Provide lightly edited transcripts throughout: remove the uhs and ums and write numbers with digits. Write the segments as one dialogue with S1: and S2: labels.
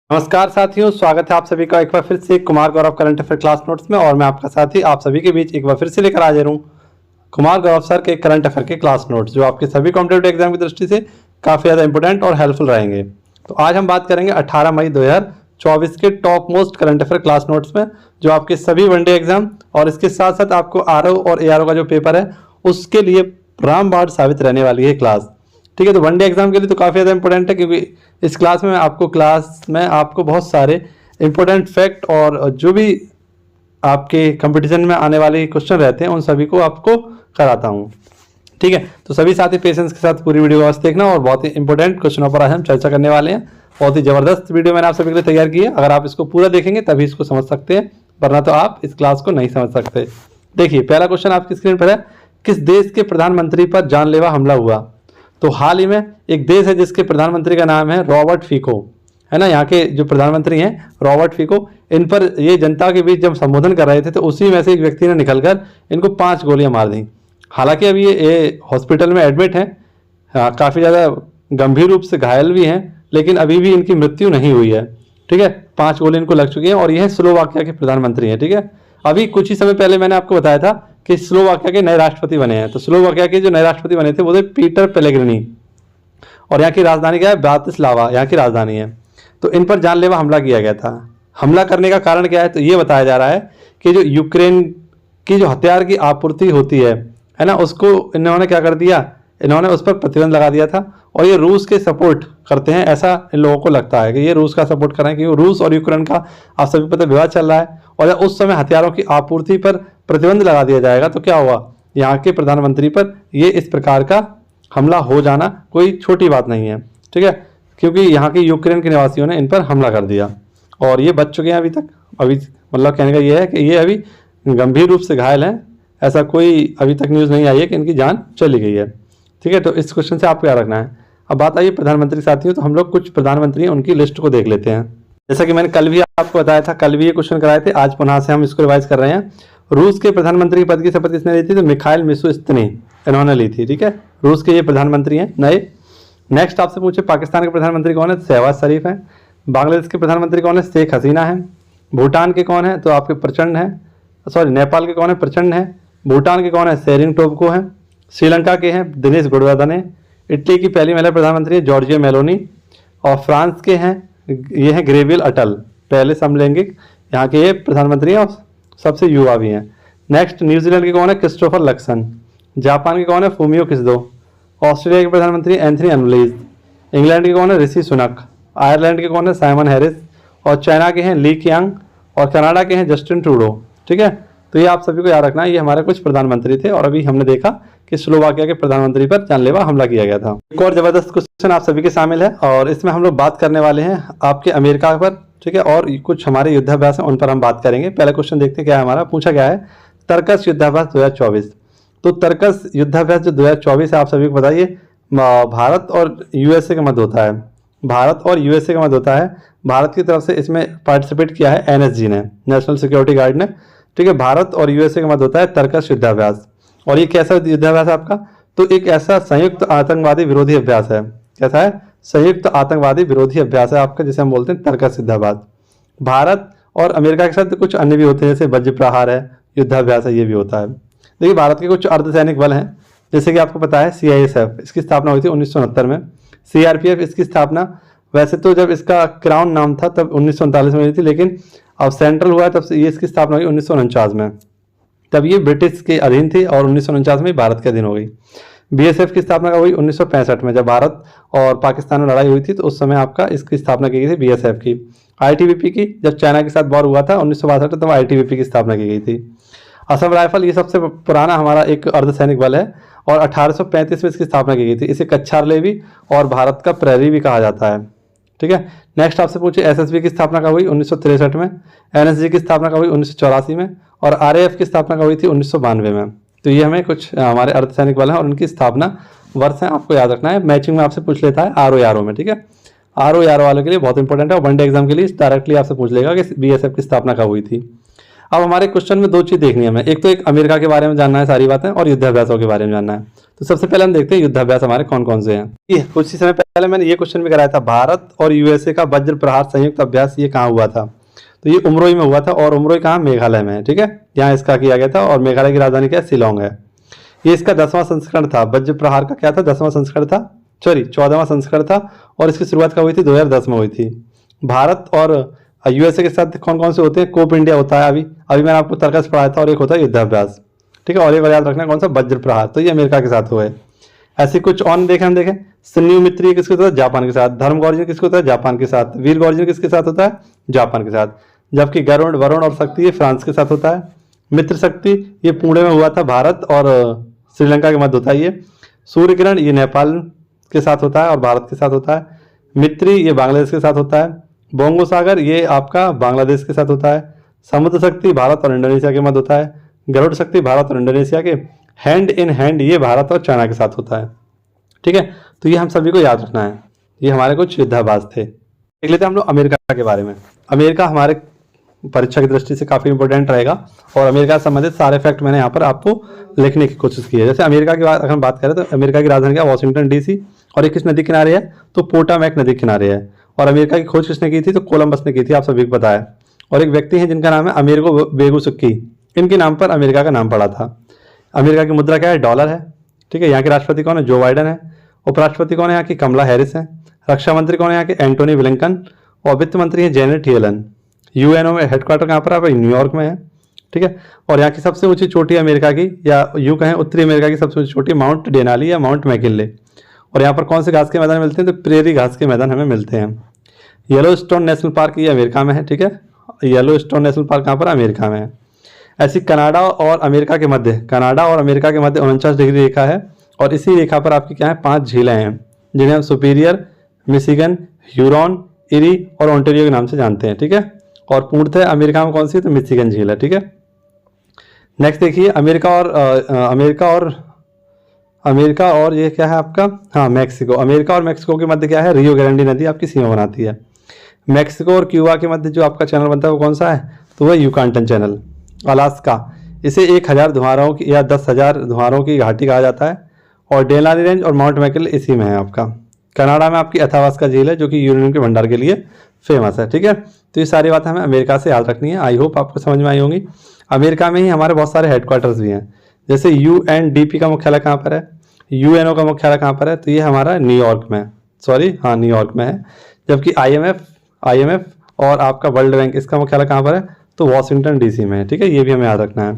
S1: नमस्कार साथियों, स्वागत है आप सभी का एक बार फिर से Kumar Gaurav current affair class notes में। और मैं आपका साथी आप सभी के बीच एक बार फिर से लेकर हाजिर हूँ कुमार गौरव सर के करंट अफेयर के क्लास नोट्स, जो आपके सभी कॉम्पिटेटिव एग्जाम की दृष्टि से काफ़ी ज़्यादा इंपॉर्टेंट और हेल्पफुल रहेंगे। तो आज हम बात करेंगे 18 मई 2024 के top most current affair class notes में, जो आपके सभी वनडे एग्जाम और इसके साथ साथ आपको आरओ और एआरओ का जो पेपर है उसके लिए रामबाण साबित रहने वाली है क्लास। ठीक है, तो वनडे एग्जाम के लिए तो काफ़ी ज़्यादा इंपॉर्टेंट है, क्योंकि इस क्लास में आपको बहुत सारे इंपॉर्टेंट फैक्ट और जो भी आपके कंपटीशन में आने वाले क्वेश्चन रहते हैं उन सभी को आपको कराता हूँ। ठीक है, तो सभी साथी पेशेंस के साथ पूरी वीडियो वापस देखना, और बहुत ही इंपॉर्टेंट क्वेश्चनों पर आज हम चर्चा करने वाले हैं। बहुत ही ज़बरदस्त वीडियो मैंने आप सभी के लिए तैयार की है। अगर आप इसको पूरा देखेंगे तभी इसको समझ सकते हैं, वरना तो आप इस क्लास को नहीं समझ सकते। देखिए, पहला क्वेश्चन आपकी स्क्रीन पर है, किस देश के प्रधानमंत्री पर जानलेवा हमला हुआ? तो हाल ही में एक देश है जिसके प्रधानमंत्री का नाम है रॉबर्ट फीको, है ना। यहाँ के जो प्रधानमंत्री हैं रॉबर्ट फीको, इन पर ये जनता के बीच जब संबोधन कर रहे थे तो उसी में से एक व्यक्ति ने निकलकर इनको 5 गोलियां मार दी। हालांकि अभी ये हॉस्पिटल में एडमिट हैं, काफ़ी ज़्यादा गंभीर रूप से घायल भी हैं, लेकिन अभी भी इनकी मृत्यु नहीं हुई है। ठीक है, 5 गोली इनको लग चुकी हैं और यह स्लोवाकिया के प्रधानमंत्री हैं। ठीक है, अभी कुछ ही समय पहले मैंने आपको बताया था कि स्लोवाकिया के नए राष्ट्रपति बने हैं। तो स्लोवाकिया के जो नए राष्ट्रपति बने थे वो थे पीटर पेलेग्रिनी, और यहाँ की राजधानी क्या है? ब्रातिस्लावा यहाँ की राजधानी है। तो इन पर जानलेवा हमला किया गया था। हमला करने का कारण क्या है? तो ये बताया जा रहा है कि जो यूक्रेन की जो हथियार की आपूर्ति होती है ना, उसको इन्होंने क्या कर दिया, इन्होंने उस पर प्रतिबंध लगा दिया था। और ये रूस के सपोर्ट करते हैं, ऐसा इन लोगों को लगता है कि ये रूस का सपोर्ट कर रहे हैं, क्योंकि रूस और यूक्रेन का आप सभी पता विवाद चल रहा है। और जब उस समय हथियारों की आपूर्ति पर प्रतिबंध लगा दिया जाएगा तो क्या हुआ, यहाँ के प्रधानमंत्री पर ये इस प्रकार का हमला हो जाना कोई छोटी बात नहीं है। ठीक है, क्योंकि यहाँ के यूक्रेन के निवासियों ने इन पर हमला कर दिया और ये बच चुके हैं अभी तक। अभी मतलब कहने का ये है कि ये अभी गंभीर रूप से घायल हैं, ऐसा कोई अभी तक न्यूज़ नहीं आई है कि इनकी जान चली गई है। ठीक है, तो इस क्वेश्चन से आपको क्या रखना है। अब बात आई प्रधानमंत्री साथियों, तो हम लोग कुछ प्रधानमंत्री हैं उनकी लिस्ट को देख लेते हैं। जैसा कि मैंने कल भी आपको बताया था, कल भी ये क्वेश्चन कराए थे, आज पुनः से हम इसको रिवाइज कर रहे हैं। रूस के प्रधानमंत्री पद की शपथ किसने ली थी? तो मिखाइल मिशुस्तिनी इन्होंने ली थी। ठीक है, रूस के ये प्रधानमंत्री हैं नए। नेक्स्ट आपसे पूछे पाकिस्तान के प्रधानमंत्री कौन है? शहबाज शरीफ हैं। बांग्लादेश के प्रधानमंत्री कौन है? शेख हसीना है। भूटान के कौन है? तो आपके प्रचंड हैं, सॉरी नेपाल के कौन है? प्रचंड है। भूटान के कौन है? शेरिंग टोब्गो हैं। श्रीलंका के हैं दिनेश गुणवर्धने। इटली की पहली महिला प्रधानमंत्री है जॉर्जिया मेलोनी। और फ्रांस के हैं ये हैं ग्रेविल अटल, पहले समलैंगिक यहाँ के ये प्रधानमंत्री हैं और सबसे युवा भी हैं। नेक्स्ट न्यूजीलैंड के कौन है? Christopher Luxon. जापान के कौन है? फूमियो किस्दो। ऑस्ट्रेलिया के प्रधानमंत्री एंथनी एनुलीज। इंग्लैंड के कौन है? ऋषि सुनक। आयरलैंड के कौन है? Simon Harris. और चाइना के हैं ली कियांग। और कनाडा के हैं जस्टिन ट्रूडो। ठीक है, तो ये आप सभी को याद रखना है, ये हमारे कुछ प्रधानमंत्री थे। और अभी हमने देखा कि स्लोवाकिया के प्रधानमंत्री पर जानलेवा हमला किया गया था। एक और जबरदस्त क्वेश्चन आप सभी के शामिल है, और इसमें हम लोग बात करने वाले हैं आपके अमेरिका पर। ठीक है, और कुछ हमारे युद्धाभ्यास हैं उन पर हम बात करेंगे। पहला क्वेश्चन देखते हैं क्या है हमारा, पूछा गया है तर्कस युद्धाभ्यास 2024। तो तर्कस युद्धाभ्यास जो 2024 है, आप सभी को बताइए, भारत और यूएसए का मध्य होता है। भारत और यूएसए का मध्य होता है। भारत की तरफ से इसमें पार्टिसिपेट किया है एनएसजी ने, नेशनल सिक्योरिटी गार्ड ने। ठीक है, भारत और यूएसए का मध्य होता है तर्कस युद्धाभ्यास। और ये कैसा युद्धाभ्यास है आपका? तो एक ऐसा संयुक्त आतंकवादी विरोधी अभ्यास है। कैसा है? संयुक्त आतंकवादी विरोधी अभ्यास है आपका, जिसे हम बोलते हैं तर्कस युद्धाभ्यास। भारत और अमेरिका के साथ कुछ अन्य भी होते हैं, जैसे वज्र प्रहार है, युद्धाभ्यास है, ये भी होता है। देखिए, भारत के कुछ अर्धसैनिक बल हैं, जैसे कि आपको पता है सीआईएसएफ, इसकी स्थापना हुई थी 1969 में। सीआरपीएफ, इसकी स्थापना वैसे तो जब इसका क्राउन नाम था तब 1939 में हुई थी, लेकिन अब सेंट्रल हुआ तब से ये इसकी स्थापना हुई 1949 में। तब ये ब्रिटिश के अधीन थी और 1949 में भारत के अधीन हो गई। बीएसएफ की स्थापना हुई 1965 में, जब भारत और पाकिस्तान में लड़ाई हुई थी तो उस समय आपका इसकी स्थापना की गई थी बीएसएफ की। आईटीबीपी की, जब चाइना के साथ वॉर हुआ था 1962 तब आईटीबीपी की स्थापना की गई थी। असम राइफल, ये सबसे पुराना हमारा एक अर्धसैनिक बल है और 1835 में इसकी स्थापना की गई थी। इसे कच्छार भी और भारत का प्रहरी भी कहा जाता है। ठीक है, नेक्स्ट आपसे पूछे एसएसबी की स्थापना कब हुई? 1963 में। एनएसजी की स्थापना कब हुई? 1984 में। और आरएएफ की स्थापना कब हुई थी? 1992 में। तो ये हमें कुछ हमारे अर्धसैनिक बल हैं और उनकी स्थापना वर्ष है, आपको याद रखना है। मैचिंग में आपसे पूछ लेता है आरओ यारो में। ठीक है, आरओ यारो वालों के लिए बहुत इंपॉर्टेंट है, और वनडे एग्जाम के लिए डायरेक्टली आपसे पूछ लेगा कि बीएसएफ की स्थापना कब हुई थी। अब हमारे क्वेश्चन में 2 चीज़ देखनी है हमें, एक तो एक अमेरिका के बारे में जानना है सारी बातें, और युद्धाभ्यासों के बारे में जानना है। तो सबसे पहले हम देखते हैं युद्धाभ्यास हमारे कौन कौन से हैं। ये कुछ ही समय पहले मैंने ये क्वेश्चन भी कराया था, भारत और यूएसए का वज्र प्रहार संयुक्त अभ्यास ये कहाँ हुआ था? तो ये उमरोई में हुआ था, और उमरोई कहाँ? मेघालय में है, ठीक है, यहाँ इसका किया गया था। और मेघालय की राजधानी क्या है? शिलोंग है। ये इसका 10वां संस्करण था, वज्र प्रहार का क्या था? 10वां संस्करण था, सॉरी 14वां संस्करण था। और इसकी शुरुआत कब हुई थी? 2010 में हुई थी। भारत और यूएसए के साथ कौन कौन से होते हैं? कोप इंडिया होता है, अभी मैंने आपको तर्कस पढ़ाया था, और एक होता है युद्धाभ्यास, ठीक है। और एक याद रखना कौन सा? वज्र प्रहार, तो ये अमेरिका के साथ हुआ है। ऐसे कुछ और देखें, हम देखें सन्यु मित्री किसके होता है? जापान के साथ। धर्म गौर्जन किसके होता है? जापान के साथ। वीर गौर्जन किसके साथ होता है? जापान के साथ। जबकि गरुण, वरुण और शक्ति ये फ्रांस के साथ होता है। मित्र शक्ति ये पुणे में हुआ था, भारत और श्रीलंका के मध्य होता है ये। सूर्य किरण ये नेपाल के साथ होता है और भारत के साथ होता है। मित्री ये बांग्लादेश के साथ होता है। बोंगो सागर ये आपका बांग्लादेश के साथ होता है। समुद्र शक्ति भारत और इंडोनेशिया के मध्य होता है। गरुड़ शक्ति भारत और इंडोनेशिया के। हैंड इन हैंड ये भारत और चाइना के साथ होता है, ठीक है। तो ये हम सभी को याद रखना है। ये हमारे कुछ युद्धाभ्यास थे। देख लेते हैं हम लोग अमेरिका के बारे में। अमेरिका हमारे परीक्षा की दृष्टि से काफ़ी इंपॉर्टेंट रहेगा, और अमेरिका से संबंधित सारे फैक्ट मैंने यहाँ पर आपको लिखने की कोशिश की है। जैसे अमेरिका की अगर हम बात करें तो अमेरिका की राजधानी क्या? Washington DC. और ये किस नदी किनारे है? तो पोटामैक नदी किनारे है। और अमेरिका की खोज किसने की थी? तो कोलंबस ने की थी, आप सभी को पता है। और एक व्यक्ति हैं जिनका नाम है अमेरिगो वेगुसुकी, इनके नाम पर अमेरिका का नाम पड़ा था। अमेरिका की मुद्रा क्या है? डॉलर है, ठीक है। यहाँ के राष्ट्रपति कौन है? जो बाइडन है। उपराष्ट्रपति कौन है यहाँ की? कमला हैरिस है। रक्षा मंत्री कौन है यहाँ के? Antony Blinken. और वित्त मंत्री है जेनेट येलन। यूएनओ में हेडक्वार्टर कहाँ पर है? न्यूयॉर्क में है, ठीक है। और यहाँ की सबसे ऊंची चोटी अमेरिका की, या यूँ कहें उत्तरी अमेरिका की सबसे ऊंची चोटी माउंट डेनाली या माउंट मैकिनले। और यहाँ पर कौन से घास के मैदान मिलते हैं? तो प्रेरी घास के मैदान हमें मिलते हैं। येलोस्टोन नेशनल पार्क ये अमेरिका में है, ठीक है। येलोस्टोन नेशनल पार्क कहाँ पर? अमेरिका में है। ऐसी कनाडा और अमेरिका के मध्य 49 डिग्री रेखा है, और इसी रेखा पर आपकी क्या है? 5 झीलें हैं, जिन्हें हम सुपीरियर, मिशिगन, ह्यूरॉन, इरी और ओंटारियो के नाम से जानते हैं, ठीक है। और पूर्णतः अमेरिका में कौन सी है? तो मिशिगन झील है, ठीक है। नेक्स्ट देखिए अमेरिका और ये क्या है आपका? हाँ, मैक्सिको। अमेरिका और मैक्सिको के मध्य क्या है? रियो ग्रांडी नदी आपकी सीमा बनाती है। मैक्सिको और क्यूबा के मध्य जो आपका चैनल बनता है वो कौन सा है? तो वह यूकांटन चैनल। अलास्का, इसे 1000 धुआरों की या 10,000 धुआरों की घाटी कहा जाता है। और डेलानी रेंज और माउंट मैकिनले इसी में है आपका। कनाडा में आपकी अथावास्का झील है, जो कि यूरेनियम के भंडार के लिए फेमस है, ठीक है। तो ये सारी बातें हमें अमेरिका से याद रखनी है। आई होप आपको समझ में आई होंगी। अमेरिका में ही हमारे बहुत सारे हेडक्वार्टर्स भी हैं। जैसे UNDP का मुख्यालय कहाँ पर है? UNO का मुख्यालय कहाँ पर है? तो ये हमारा न्यूयॉर्क में, न्यूयॉर्क में है। जबकि IMF और आपका वर्ल्ड बैंक इसका मुख्यालय कहाँ पर है? तो वॉशिंगटन डीसी में है, ठीक है। ये भी हमें याद रखना है।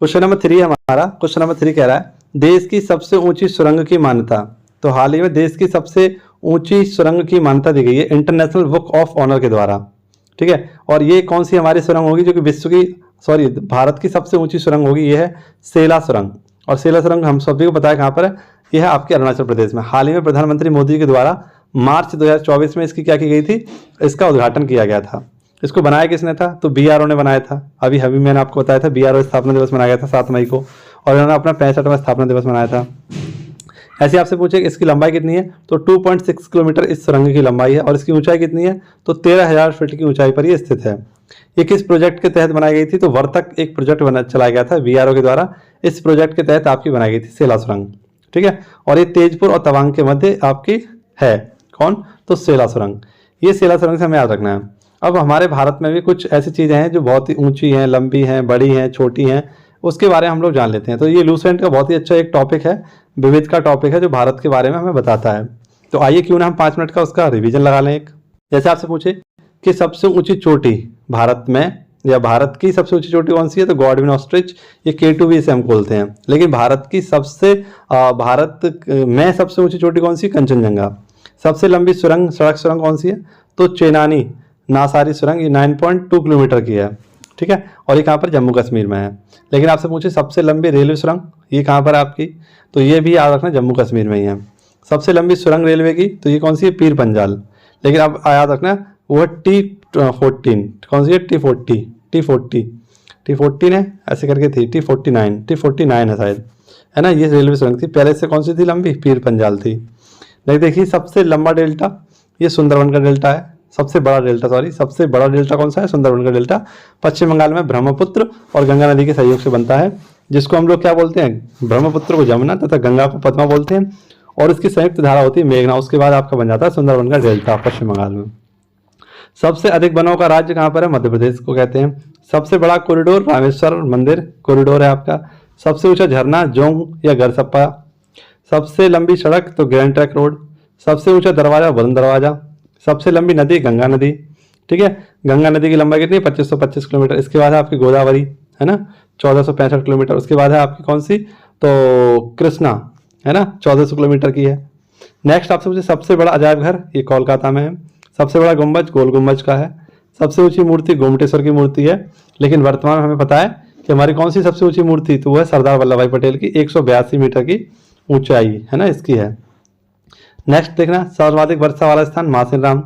S1: क्वेश्चन नंबर 3 कह रहा है देश की सबसे ऊंची सुरंग की मान्यता। तो हाल ही में देश की सबसे ऊंची सुरंग की मान्यता दी गई है इंटरनेशनल बुक ऑफ ऑनर के द्वारा, ठीक है। और ये कौन सी हमारी सुरंग होगी? जो कि भारत की सबसे ऊंची सुरंग होगी, ये है सेला सुरंग। और सेला सुरंग हम सभी को पता है कहाँ पर है? यह है आपके अरुणाचल प्रदेश में। हाल ही में प्रधानमंत्री मोदी के द्वारा मार्च 2024 में इसकी क्या की गई थी? इसका उद्घाटन किया गया था। इसको बनाया किसने था? तो BRO ने बनाया था। अभी मैंने आपको बताया था BRO स्थापना दिवस मनाया गया था 7 मई को, और इन्होंने अपना 65वां स्थापना दिवस मनाया था। ऐसे आपसे पूछे कि इसकी लंबाई कितनी है? तो 2.6 किलोमीटर इस सुरंग की लंबाई है। और इसकी ऊंचाई कितनी है? तो 13,000 फीट की ऊंचाई पर ये स्थित है। ये किस प्रोजेक्ट के तहत बनाई गई थी? तो वर्तक एक प्रोजेक्ट चलाया गया था BRO के द्वारा। इस प्रोजेक्ट के तहत आपकी बनाई गई थी सेला सुरंग, ठीक है। और ये तेजपुर और तवांग के मध्य आपकी है। कौन? तो सेला सुरंग। ये सेला सुरंग से हमें याद रखना है। अब हमारे भारत में भी कुछ ऐसी चीज़ें हैं जो बहुत ही ऊंची हैं, लंबी हैं, बड़ी हैं, छोटी हैं, उसके बारे में हम लोग जान लेते हैं। तो ये लूसेंट का बहुत ही अच्छा एक टॉपिक है, विविध का टॉपिक है, जो भारत के बारे में हमें बताता है। तो आइए क्यों ना हम 5 मिनट का उसका रिवीजन लगा लें। एक जैसे आपसे पूछे कि सबसे ऊंची चोटी भारत में, या भारत की सबसे ऊंची चोटी कौन सी है? तो गॉडविन ऑस्ट्रिच, ये K2V से हम बोलते हैं। लेकिन भारत में सबसे ऊंची चोटी कौन सी? कंचनजंगा। सबसे लंबी सड़क सुरंग कौन सी है? तो चेनानी नासारी सुरंग, ये 9.2 किलोमीटर की है, ठीक है। और ये कहाँ पर? जम्मू कश्मीर में है। लेकिन आपसे पूछे सबसे लंबी रेलवे सुरंग, ये कहाँ पर है आपकी? तो ये भी याद रखना जम्मू कश्मीर में ही है। सबसे लंबी सुरंग रेलवे की, तो ये कौन सी है? पीर पंजाल। लेकिन आप याद रखना वो है T14। कौन सी है? T14 है, ऐसे करके थी। T49 है शायद, है ना। ये रेलवे सुरंग थी। पहले से कौन सी थी लंबी? पीर पंजाल थी। लेकिन देखिए सबसे लंबा डेल्टा ये सुंदरवन का डेल्टा है। सबसे बड़ा डेल्टा कौन सा है? सुंदरवन का डेल्टा। पश्चिम बंगाल में ब्रह्मपुत्र और गंगा नदी के सहयोग से बनता है। जिसको हम लोग क्या बोलते हैं, ब्रह्मपुत्र को जमुना तथा गंगा को पद्मा बोलते हैं, और इसकी संयुक्त धारा होती है मेघना। उसके बाद आपका बन जाता है सुंदरबन का डेल्टा पश्चिम बंगाल में। सबसे अधिक वनों का राज्य कहाँ पर है, मध्य प्रदेश को कहते हैं। सबसे बड़ा कॉरिडोर रामेश्वर मंदिर कॉरिडोर है आपका। सबसे ऊंचा झरना जोंग या गरसप्पा। सबसे लंबी सड़क तो ग्रैंड ट्रैक रोड। सबसे ऊंचा दरवाजा वरुण दरवाजा। सबसे लंबी नदी गंगा नदी, ठीक है। गंगा नदी की लंबाई कितनी है, 2525 किलोमीटर। इसके बाद है आपकी गोदावरी, है ना, 1465 किलोमीटर। उसके बाद है आपकी कौन सी, तो कृष्णा, है ना, 1400 किलोमीटर की है। नेक्स्ट आपसे पूछे सबसे बड़ा अजायब घर, ये कोलकाता में है। सबसे बड़ा गुंबज गोल गुंबज का है। सबसे ऊंची मूर्ति गोमटेश्वर की मूर्ति है। लेकिन वर्तमान में हमें पता है कि हमारी कौन सी सबसे ऊंची मूर्ति, तो वो है सरदार वल्लभ भाई पटेल की, 182 मीटर की ऊंचाई, है ना, इसकी है। नेक्स्ट देखना सर्वाधिक वर्षा वाला स्थान मासेराम।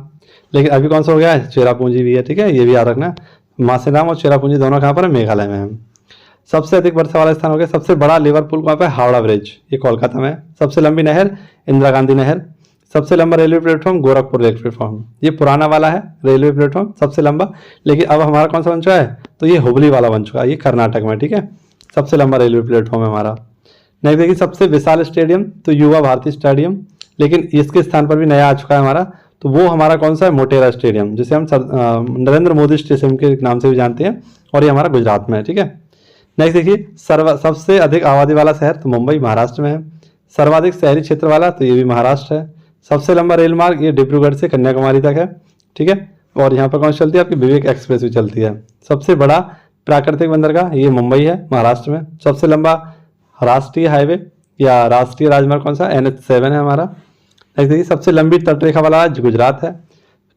S1: लेकिन अभी कौन सा हो गया है, चेरापूंजी भी है, ठीक है, ये भी याद रखना। मासेराम और चेरापूंजी दोनों कहाँ पर है, मेघालय में है। सबसे अधिक वर्षा वाला स्थान हो गया, सबसे बड़ा लेवर पुल कहाँ पे, हावड़ा ब्रिज, ये कोलकाता में है। सबसे लंबी नहर इंदिरा गांधी नहर। सबसे लंबा railway platform Gorakhpur railway platform, ये पुराना वाला है रेलवे प्लेटफॉर्म सबसे लंबा। लेकिन अब हमारा कौन सा बन चुका है, तो ये हुबली वाला बन चुका है, ये कर्नाटक में, ठीक है। सबसे लंबा रेलवे प्लेटफॉर्म है हमारा। नेक्स्ट देखिए सबसे विशाल स्टेडियम, तो युवा भारती स्टेडियम। लेकिन इसके स्थान पर भी नया आ चुका है हमारा, तो वो हमारा कौन सा है, मोटेरा स्टेडियम, जिसे हम नरेंद्र मोदी स्टेडियम के नाम से भी जानते हैं, और ये हमारा गुजरात में है, ठीक है। नेक्स्ट देखिए सबसे अधिक आबादी वाला शहर, तो मुंबई महाराष्ट्र में है। सर्वाधिक शहरी क्षेत्र वाला, तो ये भी महाराष्ट्र है। सबसे लंबा रेल मार्ग ये डिब्रूगढ़ से कन्याकुमारी तक है, ठीक है। और यहाँ पर कौन सी चलती है, आपकी विवेक एक्सप्रेस भी चलती है। सबसे बड़ा प्राकृतिक बंदरगाह ये मुंबई है महाराष्ट्र में। सबसे लंबा राष्ट्रीय हाईवे या राष्ट्रीय राजमार्ग कौन सा, NH7 है हमारा। नेक्स्ट देखिए सबसे लंबी तटरेखा वाला राज्य गुजरात है।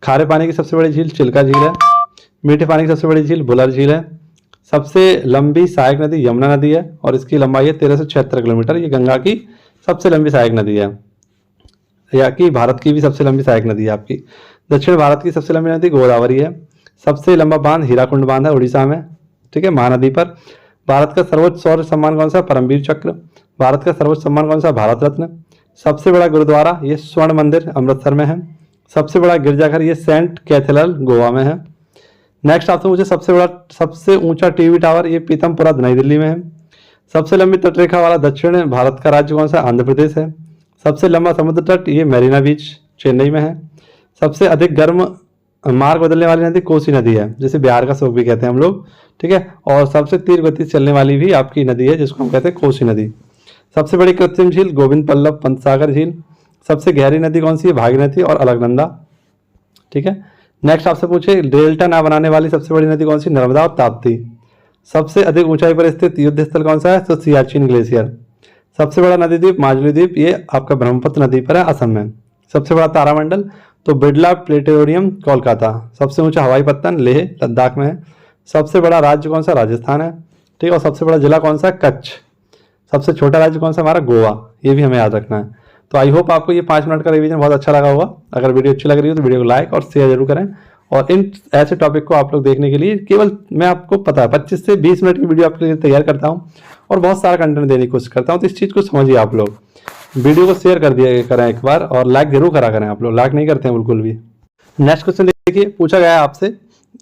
S1: खारे पानी की सबसे बड़ी झील चिल्का झील है। मीठे पानी की सबसे बड़ी झील बुलर झील है। सबसे लंबी सहायक नदी यमुना नदी है, और इसकी लंबाई है 1376 किलोमीटर। ये गंगा की सबसे लंबी सहायक नदी है, या कि भारत की भी सबसे लंबी सहायक नदी है आपकी। दक्षिण भारत की सबसे लंबी नदी गोदावरी है। सबसे लंबा बांध हीराकुंड बांध है उड़ीसा में, ठीक है, महानदी पर। भारत का सर्वोच्च शौर्य सम्मान कौन सा, परमवीर चक्र। भारत का सर्वोच्च सम्मान कौन सा, भारत रत्न। सबसे बड़ा गुरुद्वारा ये स्वर्ण मंदिर अमृतसर में है। सबसे बड़ा गिरजाघर ये सेंट कैथेड्रल गोवा में है। नेक्स्ट आपसे मुझे सबसे ऊंचा टीवी टावर ये पीतमपुरा नई दिल्ली में है। सबसे लंबी तटरेखा वाला दक्षिण भारत का राज्य कौन सा, आंध्र प्रदेश है। सबसे लंबा समुद्र तट ये मैरीना बीच चेन्नई में है। सबसे अधिक गर्म मार्ग बदलने वाली नदी कोसी नदी है, जिसे बिहार का शोक भी कहते हैं हम लोग, ठीक है। और सबसे तीव्र गति से चलने वाली भी आपकी नदी है, जिसको हम कहते हैं कोसी नदी। सबसे बड़ी कृत्रिम झील गोविंद बल्लभ पंत सागर झील। सबसे गहरी नदी कौन सी है, भागीरथी और अलकनंदा, ठीक है। नेक्स्ट आपसे पूछे डेल्टा ना बनाने वाली सबसे बड़ी नदी कौन सी, नर्मदा और ताप्ती। सबसे अधिक ऊंचाई पर स्थित युद्ध स्थल कौन सा है, तो सियाचिन ग्लेशियर। सबसे बड़ा नदी द्वीप माजुली द्वीप, ये आपका ब्रह्मपुत्र नदी पर है असम में। सबसे बड़ा तारामंडल तो बिरला प्लेनेटोरियम कोलकाता। सबसे ऊंचा हवाई पत्तन लेह लद्दाख में है। सबसे बड़ा राज्य कौन सा, राजस्थान है, ठीक है। और सबसे बड़ा जिला कौन सा, कच्छ। सबसे छोटा राज्य कौन सा, हमारा गोवा, ये भी हमें याद रखना है। तो आई होप आपको ये 5 मिनट का रिवीजन बहुत अच्छा लगा होगा। अगर वीडियो अच्छी लग रही हो तो वीडियो को लाइक और शेयर जरूर करें। और इन ऐसे टॉपिक को आप लोग देखने के लिए केवल मैं आपको पता है 25 से 20 मिनट की वीडियो आपके लिए तैयार करता हूँ, और बहुत सारा कंटेंट देने की कोशिश करता हूँ। तो इस चीज़ को समझिए आप लोग। वीडियो को शेयर कर दिया करें एक बार, और लाइक जरूर करा करें। आप लोग लाइक नहीं करते हैं बिल्कुल भी। नेक्स्ट क्वेश्चन देखिए, पूछा गया है आपसे,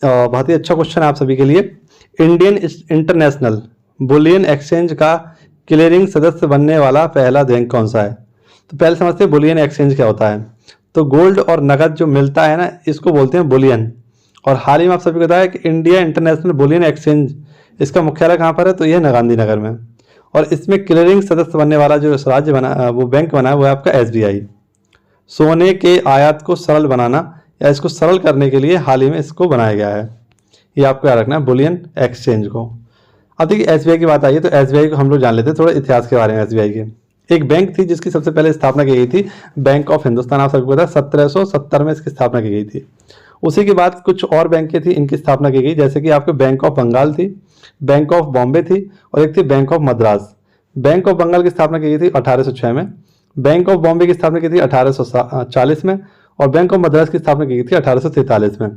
S1: बहुत ही अच्छा क्वेश्चन है आप सभी के लिए। इंडियन इंटरनेशनल बुलियन एक्सचेंज का क्लियरिंग सदस्य बनने वाला पहला बैंक कौन सा है। तो पहले समझते हैं बुलियन एक्सचेंज क्या होता है। तो गोल्ड और नगद जो मिलता है ना, इसको बोलते हैं बुलियन। और हाल ही में आप सभी को बताया कि इंडिया इंटरनेशनल बुलियन एक्सचेंज, इसका मुख्यालय कहाँ पर है, तो यह है गांधीनगर में। और इसमें क्लियरिंग सदस्य बनने वाला जो राज्य बना, वो बैंक बना है, वो है आपका SBI। सोने के आयात को सरल बनाना या इसको सरल करने के लिए हाल ही में इसको बनाया गया है। ये आपको याद रखना है बुलियन एक्सचेंज को। अब देखिए SBI की बात आई है, तो SBI को हम लोग जान लेते हैं थोड़ा इतिहास के बारे में। SBI की एक बैंक थी जिसकी सबसे पहले स्थापना की गई थी, बैंक ऑफ हिंदुस्तान। आप सबको पता है 1770 में इसकी स्थापना की गई थी। उसी के बाद कुछ और बैंकें थी, इनकी स्थापना की गई, जैसे कि आपके बैंक ऑफ बंगाल थी, बैंक ऑफ बॉम्बे थी, और एक थी bank of Madras. Bank of Bengal की स्थापना की गई थी 1806 में, बैंक ऑफ बॉम्बे की स्थापना की थी 1840 में, और बैंक ऑफ मद्रास की स्थापना की गई थी 1843 में।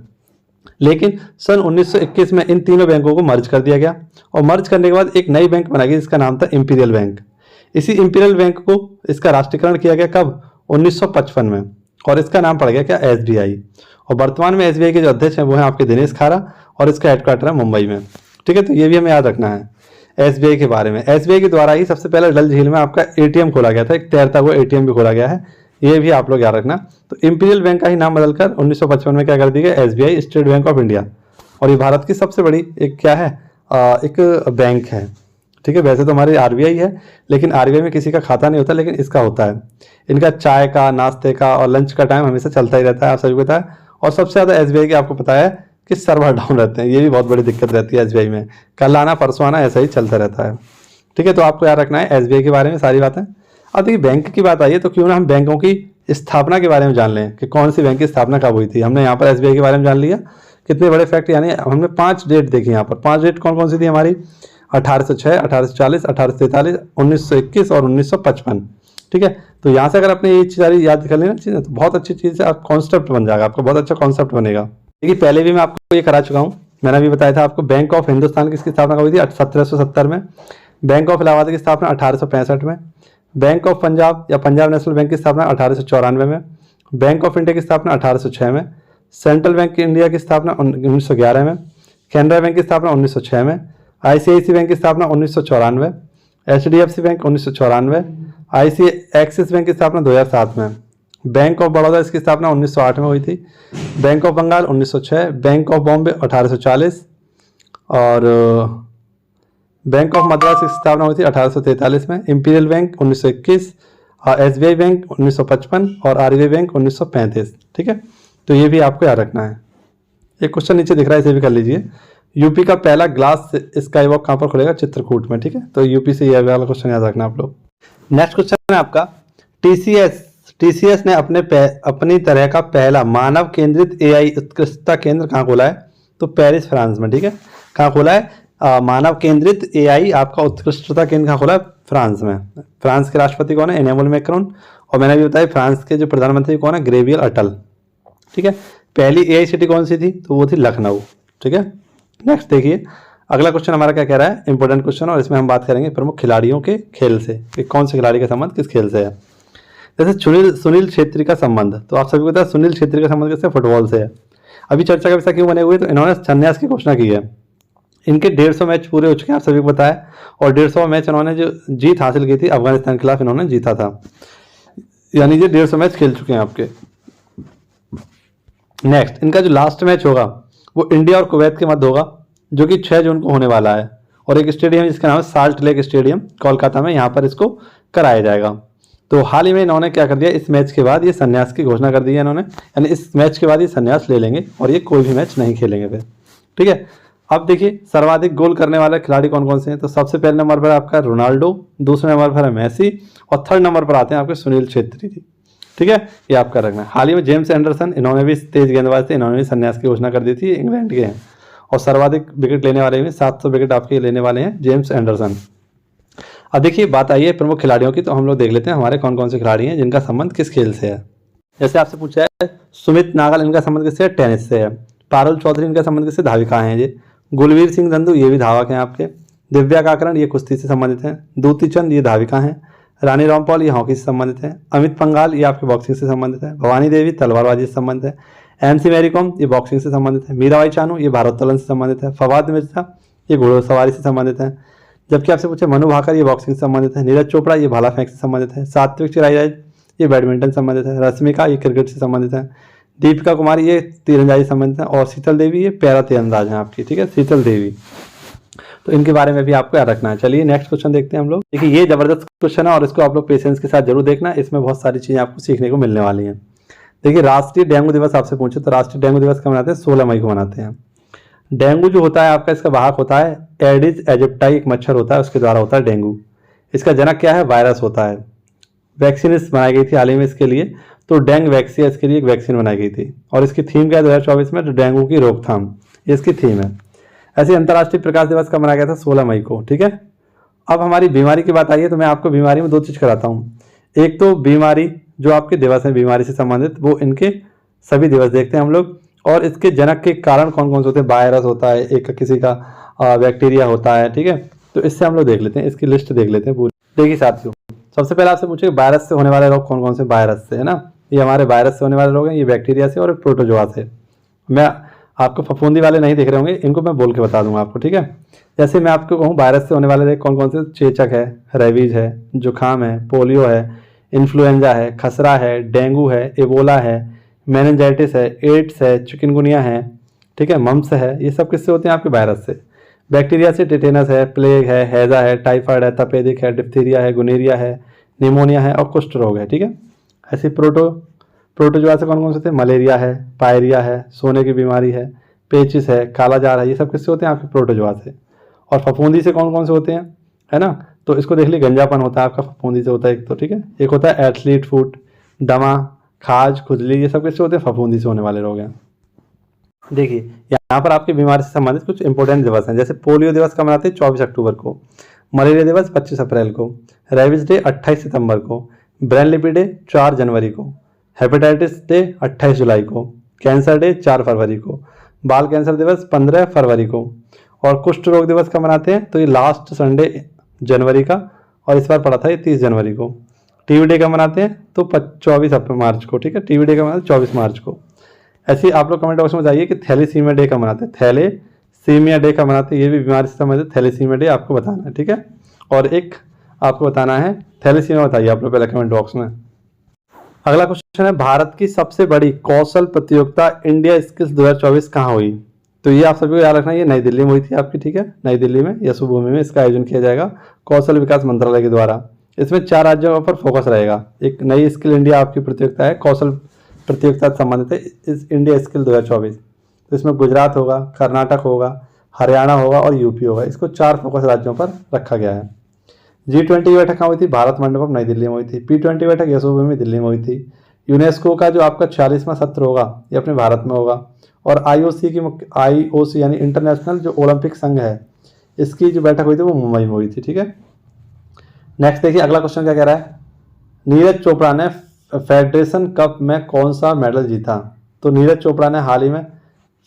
S1: लेकिन सन 1921 में इन तीनों बैंकों को मर्ज कर दिया गया, और मर्ज करने के बाद एक नई बैंक बनाई गई जिसका नाम था इंपीरियल बैंक। इसी इंपीरियल बैंक को इसका राष्ट्रीयकरण किया गया कब, 1955 में, और इसका नाम पड़ गया क्या, SBI। और वर्तमान में SBI के जो अध्यक्ष हैं वो हैं आपके दिनेश खारा, और इसका हेडक्वार्टर है मुंबई में, ठीक है। तो ये भी हमें याद रखना है। एसबीआई के बारे में। एसबीआई के द्वारा ही सबसे पहले डल झील में आपका एटीएम खोला गया था, एक तैरता हुआ एटीएम भी खोला गया है, ये भी आप लोग याद रखना। तो इंपीरियल बैंक का ही नाम बदलकर 1955 में क्या कर दिया गया, SBI, state bank of India. और ये भारत की सबसे बड़ी एक क्या है, एक बैंक है, ठीक है। वैसे तो हमारी आरबीआई है, लेकिन आरबीआई में किसी का खाता नहीं होता, लेकिन इसका होता है। इनका चाय का, नाश्ते का और लंच का टाइम हमेशा चलता ही रहता है, आप सभी को पता है। और सबसे ज़्यादा एसबीआई के आपको पता है कि सर्वर डाउन रहते हैं, ये भी बहुत बड़ी दिक्कत रहती है एसबीआई में, कल आना परसों आना ऐसा ही चलता रहता है, ठीक है। तो आपको याद रखना है एसबीआई के बारे में सारी बातें। अब देखिए बैंक की बात आई है, तो क्यों ना हम बैंकों की स्थापना के बारे में जान लें कि कौन सी बैंक की स्थापना कब हुई थी। हमने यहाँ पर एसबीआई के बारे में जान लिया, कितने बड़े फैक्ट, यानी हमने 5 डेट देखी यहाँ पर। 5 डेट कौन कौन सी थी हमारी, 1806, 1840, 1843, 1921 और 1955, ठीक है। तो यहाँ से अगर आपने ये सारी याद कर लेना चीज़ें तो बहुत अच्छी चीज़ है, आप कॉन्सेप्ट बन जाएगा, आपका बहुत अच्छा कॉन्सेप्ट बनेगा। देखिए पहले भी मैं आपको ये करा चुका हूँ, मैंने भी बताया था आपको। बैंक ऑफ हिंदुस्तान की स्थापना हुई थी 1770 में, बैंक ऑफ इलाहाबाद की स्थापना 1865 में, बैंक ऑफ पंजाब या पंजाब नेशनल बैंक की स्थापना 1894 में, बैंक ऑफ इंडिया की स्थापना 1806 में, सेंट्रल बैंक इंडिया की स्थापना 1911 में, कैनरा बैंक की स्थापना 1906 में, आईसीआईसी बैंक की स्थापना 1994, एचडीएफसी बैंक 1994, एक्सिस बैंक की स्थापना 2007 में, बैंक ऑफ बड़ौदा इसकी स्थापना 1908 में हुई थी, bank of Bengal 1906, bank of Bombay 1840 और बैंक ऑफ मद्रास की स्थापना हुई थी 1843 में, इंपीरियल बैंक 1921, एसबीआई बैंक 1955 और आरबीआई बैंक 1935, ठीक है। तो ये भी आपको याद रखना है। एक क्वेश्चन नीचे दिख रहा है, इसे भी कर लीजिए। यूपी का पहला ग्लास स्काई वॉक कहाँ पर खुलेगा, चित्रकूट में, ठीक है। तो यूपी से ये वाला क्वेश्चन याद रखना आप लोग। नेक्स्ट क्वेश्चन है आपका, टीसीएस ने अपनी तरह का पहला मानव केंद्रित एआई उत्कृष्टता केंद्र कहाँ खोला है, तो पेरिस फ्रांस में, ठीक है। कहाँ खोला है मानव केंद्रित एआई आपका उत्कृष्टता केंद्र कहाँ खोला है, फ्रांस में। फ्रांस के राष्ट्रपति कौन है, इमैनुअल मैक्रोन। और मैंने भी बताया फ्रांस के जो प्रधानमंत्री कौन है, गैब्रियल अटल, ठीक है। पहली एआई सिटी कौन सी थी, तो वो थी लखनऊ, ठीक है। नेक्स्ट देखिए अगला क्वेश्चन हमारा क्या कह रहा है, इंपॉर्टेंट क्वेश्चन, और इसमें हम बात करेंगे प्रमुख खिलाड़ियों के खेल से, कि कौन से खिलाड़ी का संबंध किस खेल से है। जैसे सुनील छेत्री का संबंध, तो आप सभी को पता है सुनील छेत्री का संबंध किससे, फुटबॉल से है। अभी चर्चा का विषय क्यों बने हुए, तो इन्होंने संन्यास की घोषणा की है। इनके 150 मैच पूरे हो चुके हैं, आप सभी को पता है। और 150 मैच इन्होंने जो जीत हासिल की थी अफगानिस्तान के खिलाफ, इन्होंने जीता था, यानी ये 150 मैच खेल चुके हैं आपके। नेक्स्ट इनका जो लास्ट मैच होगा वो इंडिया और कुवैत के मध्य होगा, जो कि 6 जून को होने वाला है। और एक स्टेडियम जिसका नाम है साल्ट लेक स्टेडियम, कोलकाता में, यहाँ पर इसको कराया जाएगा। तो हाल ही में इन्होंने क्या कर दिया, इस मैच के बाद ये संन्यास की घोषणा कर दी है इन्होंने, यानी इस मैच के बाद ये संन्यास ले लेंगे और ये कोई भी मैच नहीं खेलेंगे फिर, ठीक है। अब देखिए सर्वाधिक गोल करने वाले खिलाड़ी कौन कौन से हैं, तो सबसे पहले नंबर पर आपका रोनाल्डो, दूसरे नंबर पर है मेसी और थर्ड नंबर पर आते हैं आपके सुनील छेत्री जी, ठीक है। ये आपका रखना है। हाल ही में जेम्स एंडरसन, इन्होंने भी तेज गेंदबाज थे, इन्होंने भी संन्यास की घोषणा कर दी थी, इंग्लैंड के हैं। और सर्वाधिक विकेट लेने वाले में 700 विकेट आपके लेने वाले हैं जेम्स एंडरसन। अब देखिए बात आई है प्रमुख खिलाड़ियों की, तो हम लोग देख लेते हैं हमारे कौन कौन से खिलाड़ी हैं जिनका संबंध किस खेल से है। जैसे आपसे पूछा है सुमित नागल, इनका संबंध किससे है, टेनिस से है। पारुल चौधरी, इनका संबंध किससे, धाविका हैं ये। गुलवीर सिंह संधू, ये भी धावक हैं आपके। दिव्या काकरण, ये कुश्ती से संबंधित हैं। दूती चंद, ये धाविका हैं। रानी रामपाल, ये हॉकी से संबंधित हैं। अमित पंघाल, ये आपके बॉक्सिंग से संबंधित है। भवानी देवी, तलवारबाजी से संबंधित है। एमसी मैरी कॉम, ये बॉक्सिंग से संबंधित है। मीराबाई चानू, ये भारोत्तोलन से संबंधित है। फवाद मिर्जा, ये घोड़सवारी से संबंधित है। जबकि आपसे पूछे मनु भाकर, ये बॉक्सिंग से संबंधित है। नीरज चोपड़ा, ये भाला फेंक से संबंधित है। सात्विक चिराज, ये बैडमिंटन संबंधित है। रश्मिका, ये क्रिकेट से संबंधित है। दीपिका कुमारी, ये तीरंदाजी संबंधित है। और शीतल देवी, ये पैरा तीरंदाज हैं आपकी, ठीक है, शीतल देवी। तो इनके बारे में भी आपको याद रखना है। चलिए नेक्स्ट क्वेश्चन देखते हैं हम लोग। देखिए ये जबरदस्त क्वेश्चन है और इसको आप लोग पेशेंस के साथ जरूर देखना, इसमें बहुत सारी चीजें आपको सीखने को मिलने वाली हैं। देखिए राष्ट्रीय डेंगू दिवस आपसे पूछे तो राष्ट्रीय डेंगू दिवस कब मनाते हैं, 16 मई को मनाते हैं। डेंगू जो होता है आपका, इसका वाहक होता है एडिस एजिप्टाई, एक मच्छर होता है, उसके द्वारा होता है डेंगू। इसका जनक क्या है, वायरस होता है। वैक्सीन बनाई गई थी हाल ही में इसके लिए, तो डेंग वैक्सीन, इसके लिए एक वैक्सीन बनाई गई थी। और इसकी थीम क्या है 2024 में, तो डेंगू की रोकथाम, ये इसकी थीम है। ऐसे अंतर्राष्ट्रीय प्रकाश दिवस कब मनाया गया था, 16 मई को, ठीक है। अब हमारी बीमारी की बात आई है, तो मैं आपको बीमारी में 2 चीज़ कराता हूँ। एक तो बीमारी जो आपके दिवस हैं बीमारी से संबंधित, वो इनके सभी दिवस देखते हैं हम लोग। और इसके जनक के कारण कौन कौन से होते हैं, वायरस होता है, एक किसी का बैक्टीरिया होता है, ठीक है। तो इससे हम लोग देख लेते हैं, इसकी लिस्ट देख लेते हैं पूरी। देखिए साथियों, सबसे पहले आपसे पूछे वायरस से होने वाले रोग कौन कौन से, वायरस से है ना, ये हमारे वायरस से होने वाले रोग हैं, ये बैक्टीरिया से और प्रोटोजोआ से। मैं आपको फफूंदी वाले नहीं दिख रहे होंगे, इनको मैं बोल के बता दूंगा आपको, ठीक है। जैसे मैं आपको कहूँ वायरस से होने वाले कौन कौन से, चेचक है, रेबीज है, जुखाम है, पोलियो है, इन्फ्लुएंजा है, खसरा है, डेंगू है, एबोला है, मेनिंजाइटिस है, एड्स है, चिकनगुनिया है, ठीक है, मम्स है। ये सब किससे होते हैं? आपके वायरस से। बैक्टीरिया से टिटेनस है, प्लेग है, हैजा है, टाइफाइड है, तपेदिक है, डिप्थीरिया है, गुनेरिया है, निमोनिया है और कुष्ठ रोग है, ठीक है। ऐसे प्रोटोजोआ से कौन कौन से थे? मलेरिया है, पायरिया है, सोने की बीमारी है, पेचिस है, कालाजार है। ये सब किससे होते हैं? आपके प्रोटोजोआ से। और फफूंदी से कौन कौन से होते हैं, है ना? तो इसको देख लीजिए, गंजापन होता है आपका फफूंदी से होता है एक तो, ठीक है। एक होता है एथलीट फुट, दमा, खाज, खुजली, ये सब किससे होते हैं? फफूंदी से होने वाले रोग हैं। देखिए यहाँ पर आपकी बीमारी से संबंधित कुछ इंपॉर्टेंट दिवस हैं। जैसे पोलियो दिवस कब मनाते हैं? 24 अक्टूबर को। मलेरिया दिवस 25 अप्रैल को। रेबीज डे 28 सितंबर को। ब्रेन लिपी डे 4 जनवरी को। हेपेटाइटिस डे 28 जुलाई को। कैंसर डे 4 फरवरी को। बाल कैंसर दिवस 15 फरवरी को। और कुष्ठ रोग दिवस कब मनाते हैं? तो ये लास्ट संडे जनवरी का, और इस बार पड़ा था ये 30 जनवरी को। टीबी डे कब मनाते हैं? तो 24 मार्च को, ठीक है। टीबी डे कब मनाते हैं? 24 मार्च को। ऐसे ही आप लोग कमेंट बॉक्स में बताइए कि थैलेसीमिया डे कब मनाते हैं? थैलेसीमिया डे कब मनाते हैं? ये भी बीमारी से संबंधित थैलेसीमिया डे आपको बताना है, ठीक है। और एक आपको बताना है थैलेसीमिया, बताइए आप लोग पहले कमेंट बॉक्स में। अगला क्वेश्चन है, भारत की सबसे बड़ी कौशल प्रतियोगिता इंडिया स्किल्स 2024 कहाँ हुई? तो ये आप सभी को याद रखना, ये नई दिल्ली में हुई थी आपकी, ठीक है। नई दिल्ली में यशोभूमि में इसका आयोजन किया जाएगा कौशल विकास मंत्रालय के द्वारा। इसमें 4 राज्यों पर फोकस रहेगा। एक नई स्किल इंडिया आपकी प्रतियोगिता है, कौशल प्रतियोगिता से संबंधित है इस इंडिया स्किल 2024। तो इसमें गुजरात होगा, कर्नाटक होगा, हरियाणा होगा और यूपी होगा। इसको 4 फोकस राज्यों पर रखा गया है। G20 की बैठक कहाँ हुई थी? भारत मंडपम नई दिल्ली में हुई थी। P20 बैठक यशोभूमि दिल्ली में हुई थी। यूनेस्को का जो आपका 46वां सत्र होगा ये अपने भारत में होगा। और IOC यानी इंटरनेशनल जो ओलंपिक संघ है, इसकी जो बैठक हुई थी वो मुंबई में हुई थी, ठीक है। नेक्स्ट देखिए अगला क्वेश्चन क्या कह रहा है, नीरज चोपड़ा ने फेडरेशन कप में कौन सा मेडल जीता? तो नीरज चोपड़ा ने हाल ही में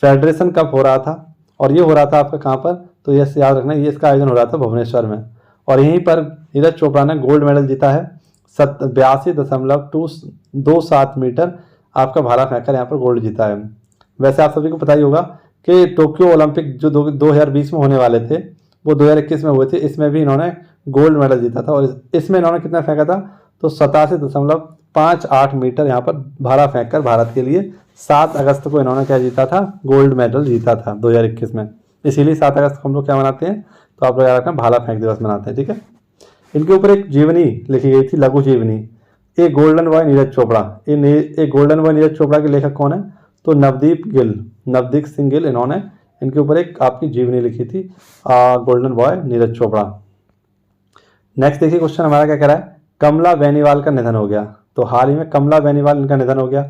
S1: फेडरेशन कप हो रहा था, और ये हो रहा था आपका कहाँ पर? तो ये याद रखना, ये इसका आयोजन हो रहा था भुवनेश्वर में, और यहीं पर नीरज चोपड़ा ने गोल्ड मेडल जीता है। 82.27 मीटर आपका भाला फेंककर यहाँ पर गोल्ड जीता है। वैसे आप सभी को पता ही होगा कि टोक्यो ओलंपिक जो 2020 में होने वाले थे वो 2021 में हुए थे, इसमें भी इन्होंने गोल्ड मेडल जीता था। और इसमें इन्होंने कितना फेंका था? तो 87.58 मीटर यहाँ पर भाला फेंककर भारत के लिए 7 अगस्त को इन्होंने क्या जीता था? गोल्ड मेडल जीता था 2021 में। इसीलिए 7 अगस्त को हम लोग क्या मनाते हैं? तो आप लोग याद रखना, भाला फेंक दिवस मनाते हैं, ठीक है। इनके ऊपर एक जीवनी लिखी गई थी, लघु जीवनी, ए गोल्डन बॉय नीरज चोपड़ा। ये गोल्डन बॉय नीरज चोपड़ा के लेखक कौन है? तो नवदीप सिंह गिल, इन्होंने इनके ऊपर एक आपकी जीवनी लिखी थी, golden boy Neeraj Chopra. Next देखिए क्वेश्चन हमारा क्या कह रहा है, कमला बेनीवाल का निधन हो गया। तो हाल ही में कमला बेनीवाल इनका निधन हो गया।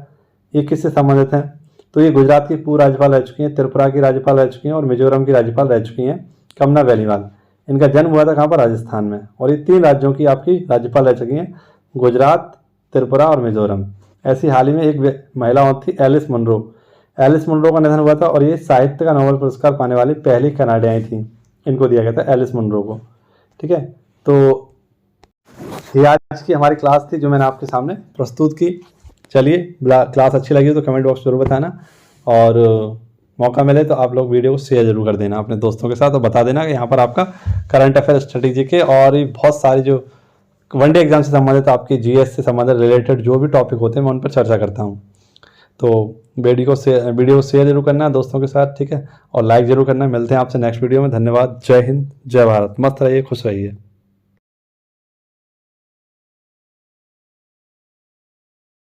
S1: ये किससे संबंधित है? तो ये गुजरात की पूर्व राज्यपाल रह चुकी हैं, त्रिपुरा की राज्यपाल रह चुकी हैं और मिजोरम की राज्यपाल रह चुकी हैं कमला बेनीवाल। इनका जन्म हुआ था कहाँ पर? राजस्थान में। और ये 3 राज्यों की आपकी राज्यपाल रह चुकी हैं, गुजरात, त्रिपुरा और मिजोरम। ऐसी हाल ही में एक महिला थी एलिस मुनरो का निधन हुआ था, और ये साहित्य का नोबेल पुरस्कार पाने वाली पहली कनाडियाई थी। इनको दिया गया था, एलिस मुनरो को, ठीक है। तो ये आज की हमारी क्लास थी जो मैंने आपके सामने प्रस्तुत की। चलिए, क्लास अच्छी लगी तो कमेंट बॉक्स जरूर बताना, और मौका मिले तो आप लोग वीडियो को शेयर जरूर कर देना अपने दोस्तों के साथ, और बता देना कि यहाँ पर आपका करंट अफेयर स्ट्रेटेजी के और बहुत सारी जो वनडे एग्जाम से संबंधित, आपके GS से संबंधित रिलेटेड जो भी टॉपिक होते हैं मैं उन पर चर्चा करता हूँ। तो वीडियो को शेयर जरूर करना दोस्तों के साथ, ठीक है, और लाइक जरूर करना। मिलते हैं आपसे नेक्स्ट वीडियो में। धन्यवाद। जय हिंद, जय भारत। मस्त रहिए, खुश रहिए।